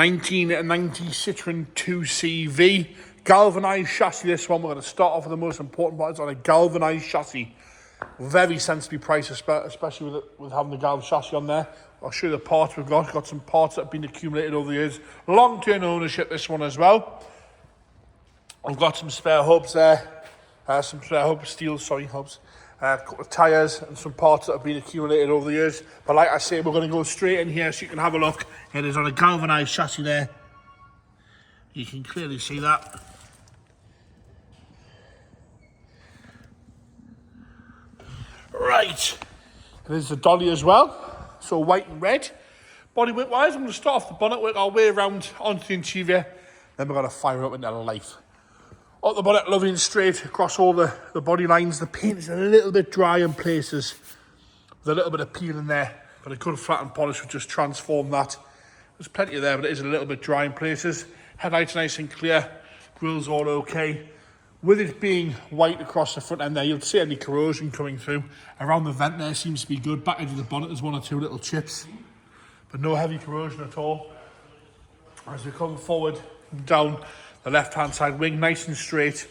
1990 Citroen 2CV, galvanised chassis this one. We're going to start off with the most important part. It's on a galvanised chassis. Very sensibly priced, especially with having the galvan chassis on there. I'll show you the parts we've got. Got some parts that have been accumulated over the years. Long-term ownership, this one as well. I've got some spare hubs there. Some spare hubs, hubs. A couple of tyres and some parts that have been accumulated over the years. But like I say, we're going to go straight in here so you can have a look. It is on a galvanised chassis there. You can clearly see that. Right. There's the Dolly as well. So white and red. Bodywork wise, I'm going to start off the bonnet, work our way around onto the interior. Then we're going to fire up into life. Up the bonnet, lovely and straight across all the body lines. The paint is a little bit dry in places, with a little bit of peel in there, but a good flat and polish would just transform that. There's plenty of there, but it is a little bit dry in places. Headlights nice and clear, grill's all okay. With it being white across the front end there, you'll see any corrosion coming through. Around the vent there seems to be good. Back edge of the bonnet, there's one or two little chips, but no heavy corrosion at all. As we come forward and down the left-hand side wing, nice and straight,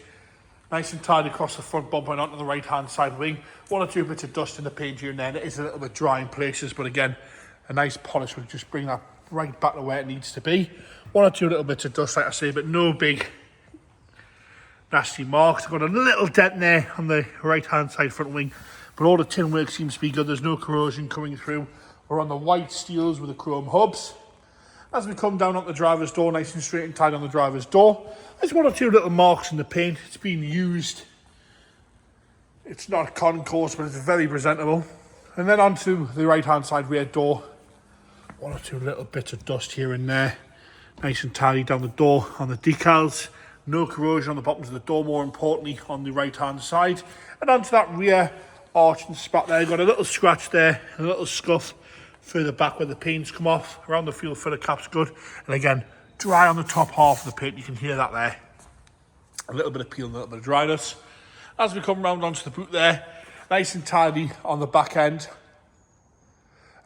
nice and tidy across the front bumper and onto the right-hand side wing. One or two bits of dust in the paint here and there, and it is a little bit dry in places, but again, a nice polish will just bring that right back to where it needs to be. One or two little bits of dust, like I say, but no big nasty marks. I've got a little dent there on the right-hand side front wing, but all the tin work seems to be good. There's no corrosion coming through. We're on the white steels with the chrome hubs. As we come down on the driver's door, nice and straight and tight on the driver's door. There's one or two little marks in the paint. It's been used. It's not concourse, but it's very presentable. And then onto the right-hand side rear door. One or two little bits of dust here and there. Nice and tidy down the door on the decals. No corrosion on the bottoms of the door, more importantly, on the right-hand side. And onto that rear arch and spat there. Got a little scratch there, a little scuff further back where the paint's come off. Around the fuel filler cap's good. And again, dry on the top half of the paint. You can hear that there. A little bit of peel and a little bit of dryness. As we come round onto the boot there, nice and tidy on the back end.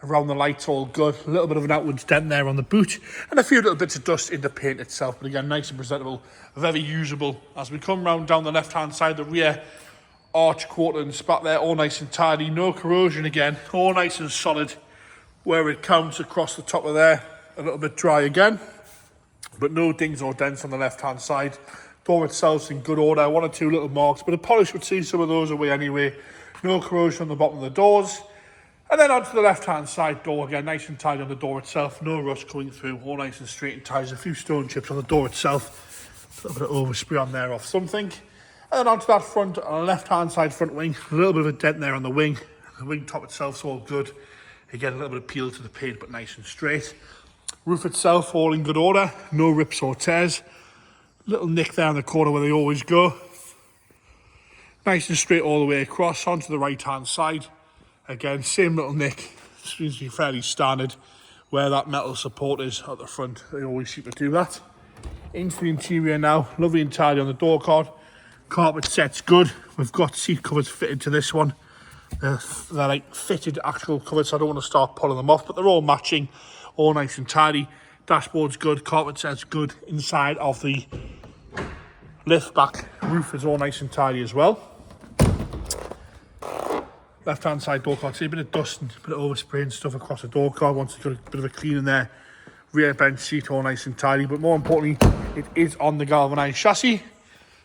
Around the lights, all good. A little bit of an outwards dent there on the boot. And a few little bits of dust in the paint itself. But again, nice and presentable. Very usable. As we come round down the left-hand side, the rear arch quarter and spat there, all nice and tidy. No corrosion again. All nice and solid. Where it counts across the top of there, a little bit dry again, but no dings or dents on the left-hand side. Door itself's in good order, one or two little marks, but a polish would see some of those away anyway. No corrosion on the bottom of the doors. And then onto the left-hand side door again, nice and tidy on the door itself, no rust coming through, all nice and straight and tidy. There's a few stone chips on the door itself, a little bit of overspray on there off something. And then onto that front, left-hand side front wing, a little bit of a dent there on the wing. The wing top itself's all good. Again, a little bit of peel to the paint, but nice and straight. Roof itself, all in good order. No rips or tears. Little nick there in the corner where they always go. Nice and straight all the way across onto the right-hand side. Again, same little nick. Seems to be fairly standard where that metal support is at the front. They always seem to do that. Into the interior now. Lovely and tidy on the door card. Carpet set's good. We've got seat covers fitted to this one. They're like fitted actual covers, so I don't want to start pulling them off, but they're all matching, all nice and tidy. Dashboard's good, carpet set's good. Inside of the lift back roof is all nice and tidy as well. Left hand side door card, see a bit of dust and a bit of overspray and stuff across the door card once it's got a bit of a clean in there. Rear bench seat all nice and tidy, but more importantly, it is on the galvanised chassis.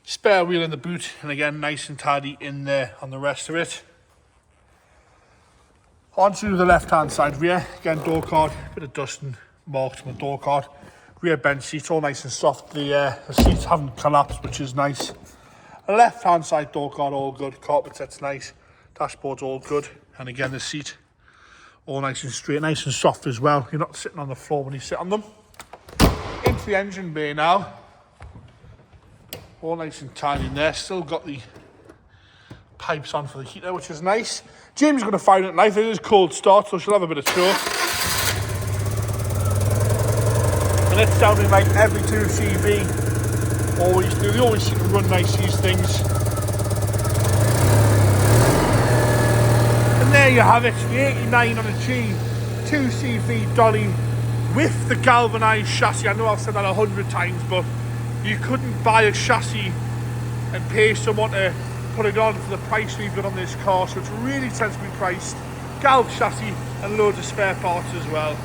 Spare wheel in the boot, and again, nice and tidy in there on the rest of it. Onto the left-hand side rear, again door card, bit of dust and marks on the door card. Rear bench seats, all nice and soft. The seats haven't collapsed, which is nice. The left-hand side door card, all good. Carpet set's nice. Dashboard's all good. And again, the seat, all nice and straight, nice and soft as well. You're not sitting on the floor when you sit on them. Into the engine bay now. All nice and tidy in there. Still got the pipes on for the heater, which is nice. Jamie's going to find it nice. It is cold start, so she'll have a bit of tour. And it's sounding like every 2CV always do. They always seem to run nice, these things. And there you have it, the 89 on a G 2CV Dolly with the galvanised chassis. I know I've said that 100 times, but you couldn't buy a chassis and pay someone to put it on for the price we've got on this car, so it's really sensibly priced. Galv chassis and loads of spare parts as well.